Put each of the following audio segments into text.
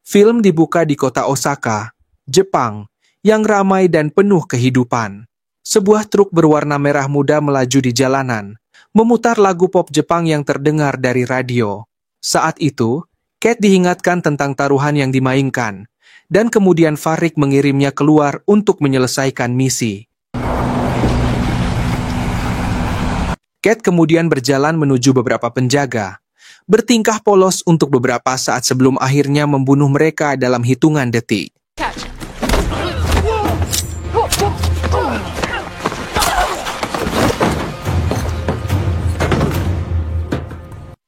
Film dibuka di kota Osaka, Jepang, yang ramai dan penuh kehidupan. Sebuah truk berwarna merah muda melaju di jalanan, memutar lagu pop Jepang yang terdengar dari radio. Saat itu, Cat diingatkan tentang taruhan yang dimainkan, dan kemudian Farik mengirimnya keluar untuk menyelesaikan misi. Cat kemudian berjalan menuju beberapa penjaga, bertingkah polos untuk beberapa saat sebelum akhirnya membunuh mereka dalam hitungan detik.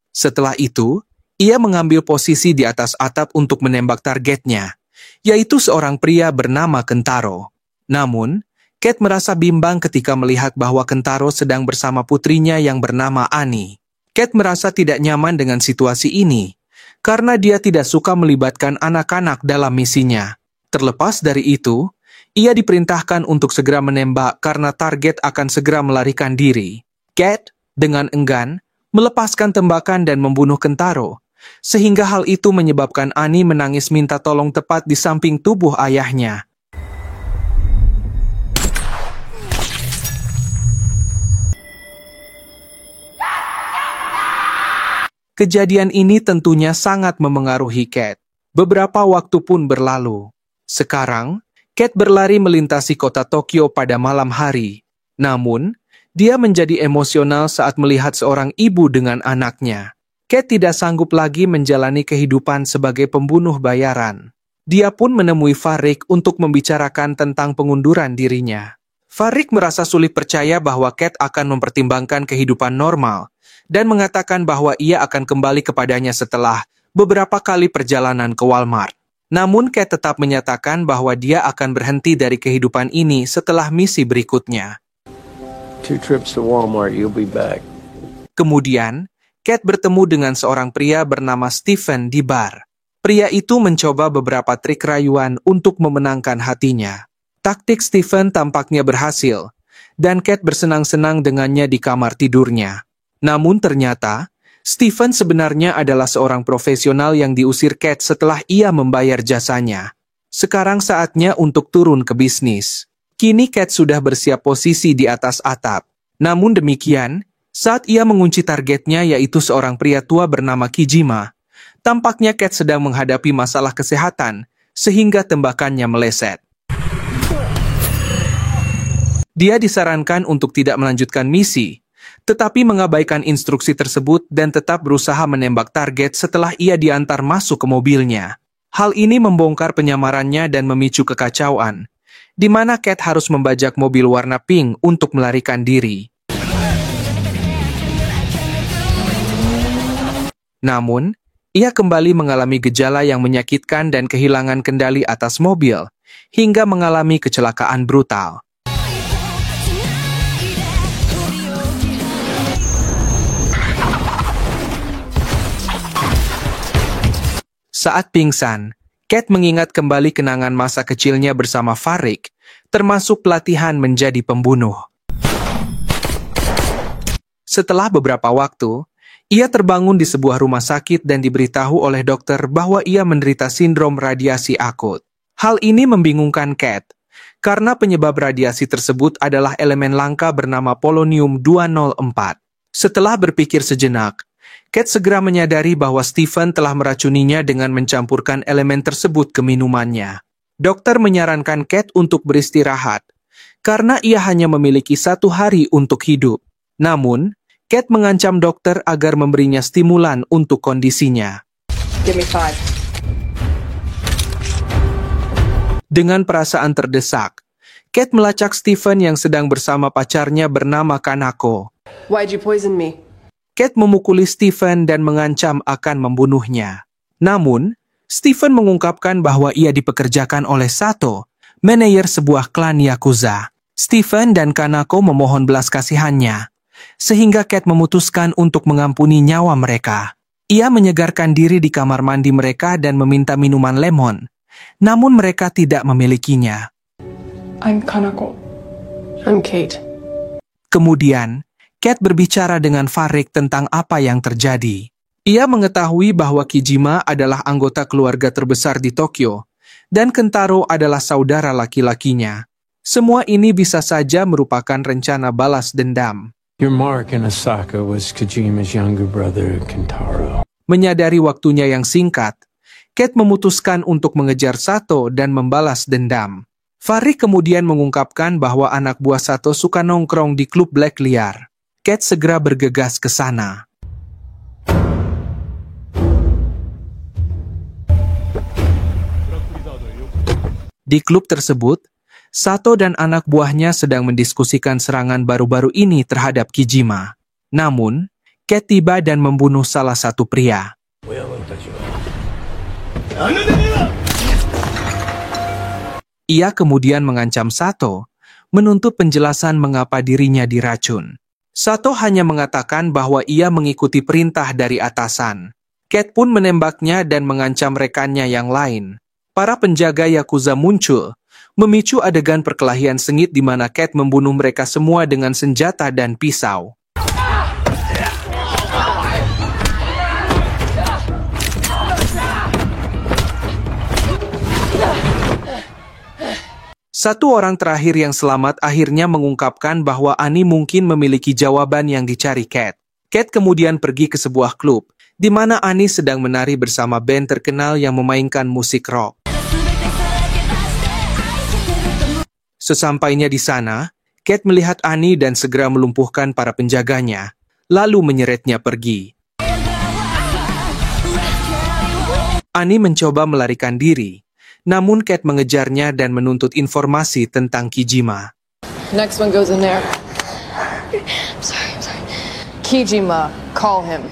Setelah itu, ia mengambil posisi di atas atap untuk menembak targetnya, yaitu seorang pria bernama Kentaro. Namun, Cat merasa bimbang ketika melihat bahwa Kentaro sedang bersama putrinya yang bernama Ani. Cat merasa tidak nyaman dengan situasi ini, karena dia tidak suka melibatkan anak-anak dalam misinya. Terlepas dari itu, ia diperintahkan untuk segera menembak karena target akan segera melarikan diri. Cat, dengan enggan, melepaskan tembakan dan membunuh Kentaro, sehingga hal itu menyebabkan Ani menangis minta tolong tepat di samping tubuh ayahnya. Kejadian ini tentunya sangat memengaruhi Cat. Beberapa waktu pun berlalu. Sekarang, Cat berlari melintasi kota Tokyo pada malam hari. Namun, dia menjadi emosional saat melihat seorang ibu dengan anaknya. Cat tidak sanggup lagi menjalani kehidupan sebagai pembunuh bayaran. Dia pun menemui Farik untuk membicarakan tentang pengunduran dirinya. Farik merasa sulit percaya bahwa Cat akan mempertimbangkan kehidupan normal dan mengatakan bahwa ia akan kembali kepadanya setelah beberapa kali perjalanan ke Walmart. Namun Cat tetap menyatakan bahwa dia akan berhenti dari kehidupan ini setelah misi berikutnya. 2 trips to Walmart, you'll be back. Kemudian, Cat bertemu dengan seorang pria bernama Stephen di bar. Pria itu mencoba beberapa trik rayuan untuk memenangkan hatinya. Taktik Stephen tampaknya berhasil, dan Cat bersenang-senang dengannya di kamar tidurnya. Namun ternyata, Stephen sebenarnya adalah seorang profesional yang diusir Cat setelah ia membayar jasanya. Sekarang saatnya untuk turun ke bisnis. Kini Cat sudah bersiap posisi di atas atap. Namun demikian, saat ia mengunci targetnya yaitu seorang pria tua bernama Kijima, tampaknya Cat sedang menghadapi masalah kesehatan, sehingga tembakannya meleset. Dia disarankan untuk tidak melanjutkan misi, tetapi mengabaikan instruksi tersebut dan tetap berusaha menembak target setelah ia diantar masuk ke mobilnya. Hal ini membongkar penyamarannya dan memicu kekacauan, di mana Cat harus membajak mobil warna pink untuk melarikan diri. Namun, ia kembali mengalami gejala yang menyakitkan dan kehilangan kendali atas mobil, hingga mengalami kecelakaan brutal. Saat pingsan, Cat mengingat kembali kenangan masa kecilnya bersama Farik, termasuk pelatihan menjadi pembunuh. Setelah beberapa waktu, ia terbangun di sebuah rumah sakit dan diberitahu oleh dokter bahwa ia menderita sindrom radiasi akut. Hal ini membingungkan Cat, karena penyebab radiasi tersebut adalah elemen langka bernama polonium-204. Setelah berpikir sejenak, Cat segera menyadari bahwa Stephen telah meracuninya dengan mencampurkan elemen tersebut ke minumannya. Dokter menyarankan Cat untuk beristirahat, karena ia hanya memiliki 1 hari untuk hidup. Namun, Cat mengancam dokter agar memberinya stimulan untuk kondisinya. Give me 5. Dengan perasaan terdesak, Cat melacak Stephen yang sedang bersama pacarnya bernama Kanako. Why'd you poison me? Cat memukuli Stephen dan mengancam akan membunuhnya. Namun, Stephen mengungkapkan bahwa ia dipekerjakan oleh Sato, manajer sebuah klan Yakuza. Stephen dan Kanako memohon belas kasihannya, sehingga Cat memutuskan untuk mengampuni nyawa mereka. Ia menyegarkan diri di kamar mandi mereka dan meminta minuman lemon, namun mereka tidak memilikinya. I'm Kanako. I'm Kate. Kemudian, Cat berbicara dengan Farik tentang apa yang terjadi. Ia mengetahui bahwa Kijima adalah anggota keluarga terbesar di Tokyo, dan Kentaro adalah saudara laki-lakinya. Semua ini bisa saja merupakan rencana balas dendam. Your mark in Osaka was Kojima's younger brother, Kentaro. Menyadari waktunya yang singkat, Cat memutuskan untuk mengejar Sato dan membalas dendam. Fari kemudian mengungkapkan bahwa anak buah Sato suka nongkrong di klub Black liar. Cat segera bergegas ke sana. Di klub tersebut, Sato dan anak buahnya sedang mendiskusikan serangan baru-baru ini terhadap Kijima. Namun, Cat tiba dan membunuh salah satu pria. Ia kemudian mengancam Sato, menuntut penjelasan mengapa dirinya diracun. Sato hanya mengatakan bahwa ia mengikuti perintah dari atasan. Cat pun menembaknya dan mengancam rekannya yang lain. Para penjaga Yakuza muncul, memicu adegan perkelahian sengit di mana Cat membunuh mereka semua dengan senjata dan pisau. Satu orang terakhir yang selamat akhirnya mengungkapkan bahwa Annie mungkin memiliki jawaban yang dicari Cat. Cat kemudian pergi ke sebuah klub, di mana Annie sedang menari bersama band terkenal yang memainkan musik rock. Sesampainya di sana, Cat melihat Annie dan segera melumpuhkan para penjaganya, lalu menyeretnya pergi. Annie mencoba melarikan diri, namun Cat mengejarnya dan menuntut informasi tentang Kijima. Next one goes in there. I'm sorry. Kijima, call him.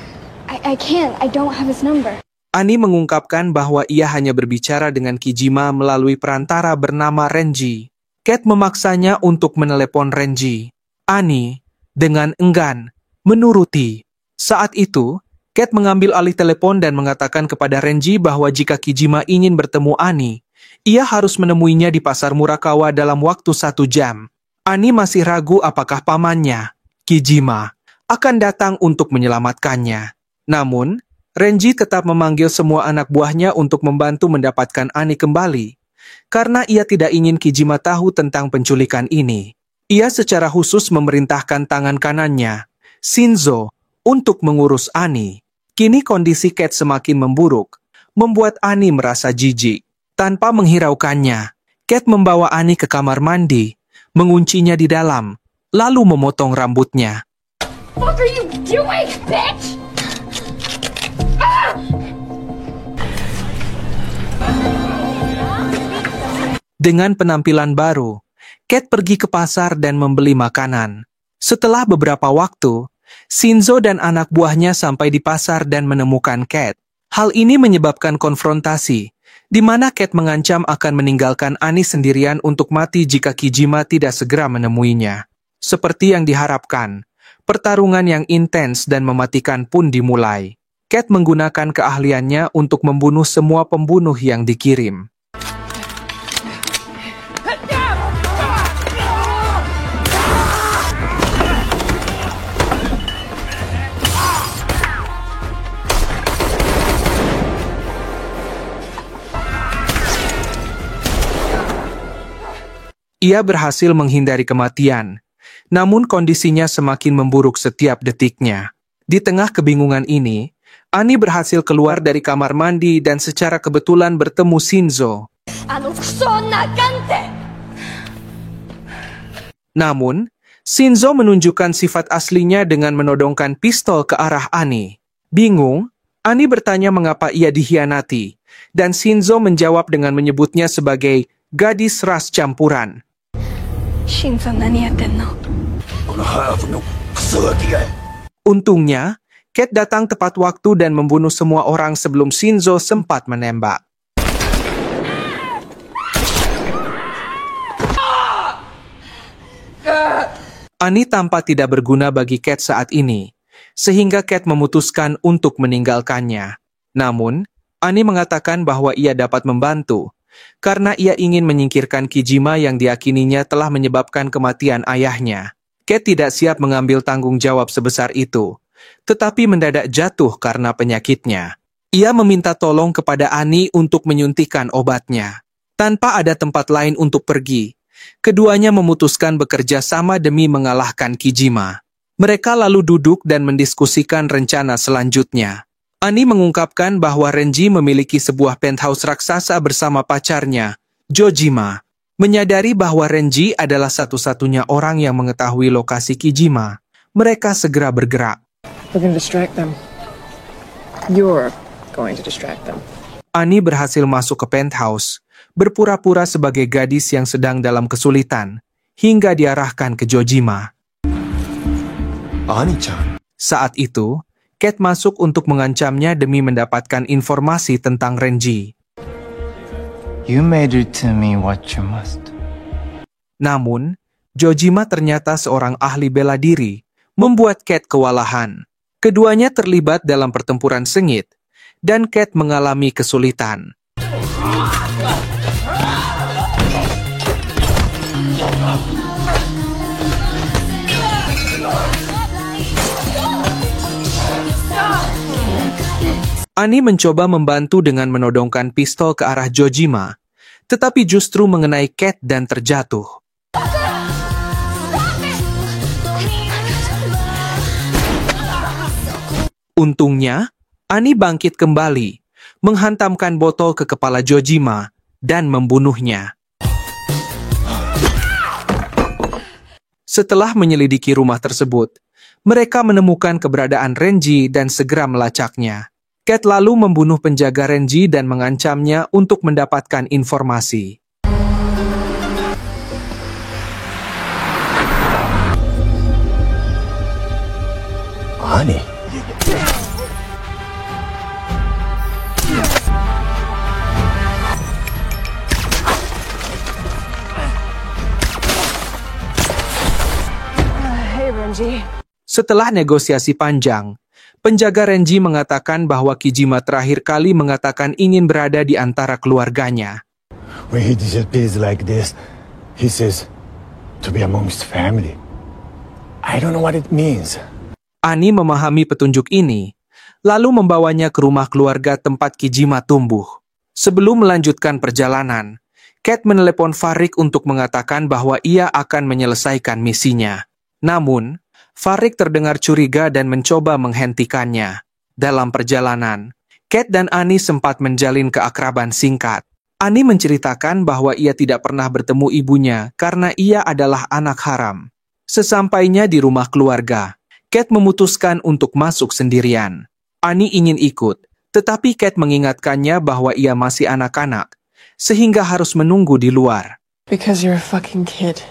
I can't. I don't have his number. Annie mengungkapkan bahwa ia hanya berbicara dengan Kijima melalui perantara bernama Renji. Cat memaksanya untuk menelepon Renji. Annie, dengan enggan, menuruti. Saat itu, Cat mengambil alih telepon dan mengatakan kepada Renji bahwa jika Kijima ingin bertemu Annie, ia harus menemuinya di pasar Murakawa dalam waktu 1 jam. Annie masih ragu apakah pamannya, Kijima, akan datang untuk menyelamatkannya. Namun, Renji tetap memanggil semua anak buahnya untuk membantu mendapatkan Annie kembali. Karena ia tidak ingin Kijima tahu tentang penculikan ini. Ia secara khusus memerintahkan tangan kanannya, Shinzo, untuk mengurus Annie. Kini kondisi Cat semakin memburuk, membuat Annie merasa jijik. Tanpa menghiraukannya, Cat membawa Annie ke kamar mandi, menguncinya di dalam, lalu memotong rambutnya. What are you doing, bitch? Dengan penampilan baru, Cat pergi ke pasar dan membeli makanan. Setelah beberapa waktu, Shinzo dan anak buahnya sampai di pasar dan menemukan Cat. Hal ini menyebabkan konfrontasi, di mana Cat mengancam akan meninggalkan Annie sendirian untuk mati jika Kijima tidak segera menemuinya. Seperti yang diharapkan, pertarungan yang intens dan mematikan pun dimulai. Cat menggunakan keahliannya untuk membunuh semua pembunuh yang dikirim. Ia berhasil menghindari kematian, namun kondisinya semakin memburuk setiap detiknya. Di tengah kebingungan ini, Annie berhasil keluar dari kamar mandi dan secara kebetulan bertemu Shinzo. Namun, Shinzo menunjukkan sifat aslinya dengan menodongkan pistol ke arah Annie. Bingung, Annie bertanya mengapa ia dikhianati, dan Shinzo menjawab dengan menyebutnya sebagai gadis ras campuran. Untungnya, Cat datang tepat waktu dan membunuh semua orang sebelum Shinzo sempat menembak. Annie tampak tidak berguna bagi Cat saat ini, sehingga Cat memutuskan untuk meninggalkannya. Namun, Annie mengatakan bahwa ia dapat membantu, karena ia ingin menyingkirkan Kijima yang diyakininya telah menyebabkan kematian ayahnya. Cat tidak siap mengambil tanggung jawab sebesar itu, tetapi mendadak jatuh karena penyakitnya. Ia meminta tolong kepada Annie untuk menyuntikkan obatnya. Tanpa ada tempat lain untuk pergi, keduanya memutuskan bekerja sama demi mengalahkan Kijima. Mereka lalu duduk dan mendiskusikan rencana selanjutnya. Annie mengungkapkan bahwa Renji memiliki sebuah penthouse raksasa bersama pacarnya, Jojima. Menyadari bahwa Renji adalah satu-satunya orang yang mengetahui lokasi Kijima, mereka segera bergerak. We're gonna distract them. You're going to distract them. Annie berhasil masuk ke penthouse, berpura-pura sebagai gadis yang sedang dalam kesulitan, hingga diarahkan ke Jojima. Annie-chan. Saat itu, Cat masuk untuk mengancamnya demi mendapatkan informasi tentang Renji. You made it to me what you must. Namun, Jojima ternyata seorang ahli bela diri, membuat Cat kewalahan. Keduanya terlibat dalam pertempuran sengit, dan Cat mengalami kesulitan. Annie mencoba membantu dengan menodongkan pistol ke arah Jojima, tetapi justru mengenai Cat dan terjatuh. Untungnya, Annie bangkit kembali, menghantamkan botol ke kepala Jojima, dan membunuhnya. Setelah menyelidiki rumah tersebut, mereka menemukan keberadaan Renji dan segera melacaknya. Cat lalu membunuh penjaga Renji dan mengancamnya untuk mendapatkan informasi. Annie? Hey, Renji. Setelah negosiasi panjang, penjaga Renji mengatakan bahwa Kijima terakhir kali mengatakan ingin berada di antara keluarganya. When he disappears like this, he says to be amongst family. I don't know what it means. Annie memahami petunjuk ini, lalu membawanya ke rumah keluarga tempat Kijima tumbuh. Sebelum melanjutkan perjalanan, Cat menelepon Farik untuk mengatakan bahwa ia akan menyelesaikan misinya. Namun, Farik terdengar curiga dan mencoba menghentikannya. Dalam perjalanan, Cat dan Annie sempat menjalin keakraban singkat. Annie menceritakan bahwa ia tidak pernah bertemu ibunya karena ia adalah anak haram. Sesampainya di rumah keluarga, Cat memutuskan untuk masuk sendirian. Annie ingin ikut, tetapi Cat mengingatkannya bahwa ia masih anak-anak, sehingga harus menunggu di luar. Because you're a fucking kid.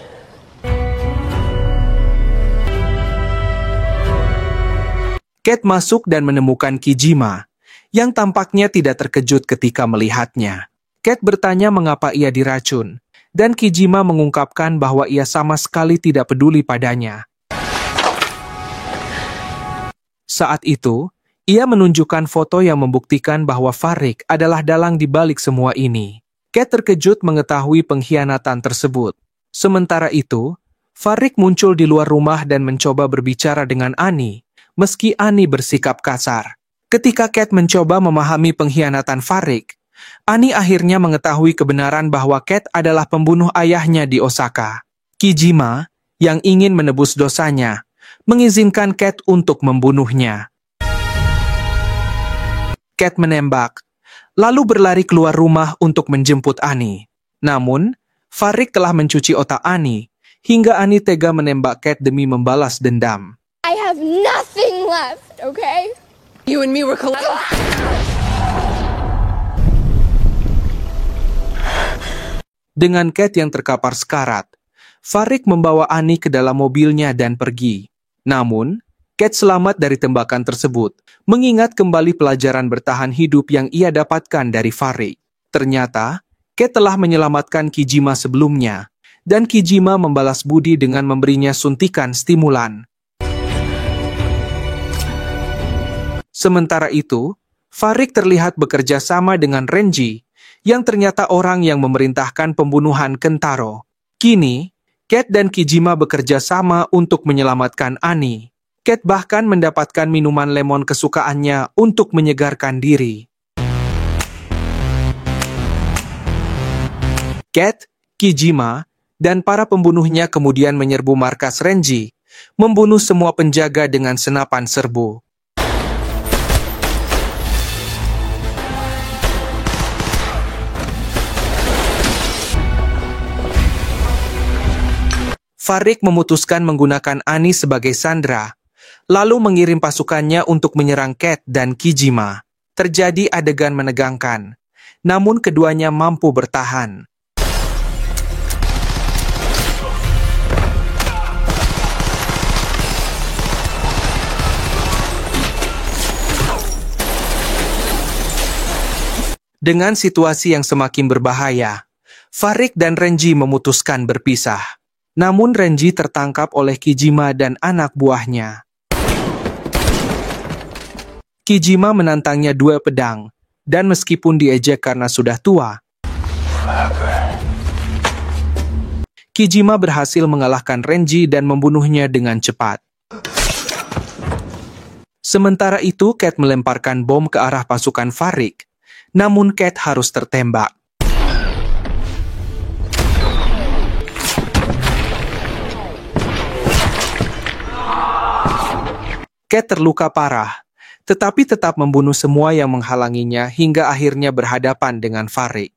Cat masuk dan menemukan Kijima, yang tampaknya tidak terkejut ketika melihatnya. Cat bertanya mengapa ia diracun, dan Kijima mengungkapkan bahwa ia sama sekali tidak peduli padanya. Saat itu, ia menunjukkan foto yang membuktikan bahwa Farik adalah dalang di balik semua ini. Cat terkejut mengetahui pengkhianatan tersebut. Sementara itu, Farik muncul di luar rumah dan mencoba berbicara dengan Annie, meski Annie bersikap kasar. Ketika Cat mencoba memahami pengkhianatan Farik, Annie akhirnya mengetahui kebenaran bahwa Cat adalah pembunuh ayahnya di Osaka. Kijima, yang ingin menebus dosanya, mengizinkan Cat untuk membunuhnya. Cat menembak, lalu berlari keluar rumah untuk menjemput Annie. Namun, Farik telah mencuci otak Annie, hingga Annie tega menembak Cat demi membalas dendam. I have nothing left, okay? You and me were Dengan Cat yang terkapar sekarat, Farik membawa Annie ke dalam mobilnya dan pergi. Namun, Cat selamat dari tembakan tersebut, mengingat kembali pelajaran bertahan hidup yang ia dapatkan dari Farik. Ternyata, Cat telah menyelamatkan Kijima sebelumnya, dan Kijima membalas budi dengan memberinya suntikan stimulan. Sementara itu, Farik terlihat bekerja sama dengan Renji, yang ternyata orang yang memerintahkan pembunuhan Kentaro. Kini, Cat dan Kijima bekerja sama untuk menyelamatkan Annie. Cat bahkan mendapatkan minuman lemon kesukaannya untuk menyegarkan diri. Cat, Kijima, dan para pembunuhnya kemudian menyerbu markas Renji, membunuh semua penjaga dengan senapan serbu. Farik memutuskan menggunakan Annie sebagai sandera, lalu mengirim pasukannya untuk menyerang Cat dan Kijima. Terjadi adegan menegangkan, namun keduanya mampu bertahan. Dengan situasi yang semakin berbahaya, Farik dan Renji memutuskan berpisah. Namun Renji tertangkap oleh Kijima dan anak buahnya. Kijima menantangnya duel pedang, dan meskipun diejek karena sudah tua, Kijima berhasil mengalahkan Renji dan membunuhnya dengan cepat. Sementara itu, Cat melemparkan bom ke arah pasukan Farik, namun Cat harus tertembak. Cat terluka parah, tetapi tetap membunuh semua yang menghalanginya hingga akhirnya berhadapan dengan Farik.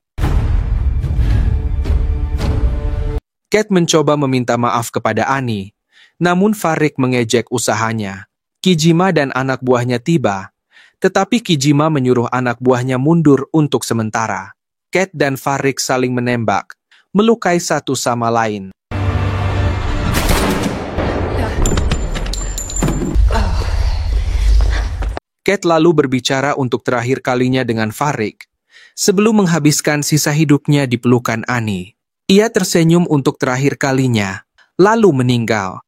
Cat mencoba meminta maaf kepada Annie, namun Farik mengejek usahanya. Kijima dan anak buahnya tiba, tetapi Kijima menyuruh anak buahnya mundur untuk sementara. Cat dan Farik saling menembak, melukai satu sama lain. Cat lalu berbicara untuk terakhir kalinya dengan Farik, sebelum menghabiskan sisa hidupnya di pelukan Annie. Ia tersenyum untuk terakhir kalinya, lalu meninggal.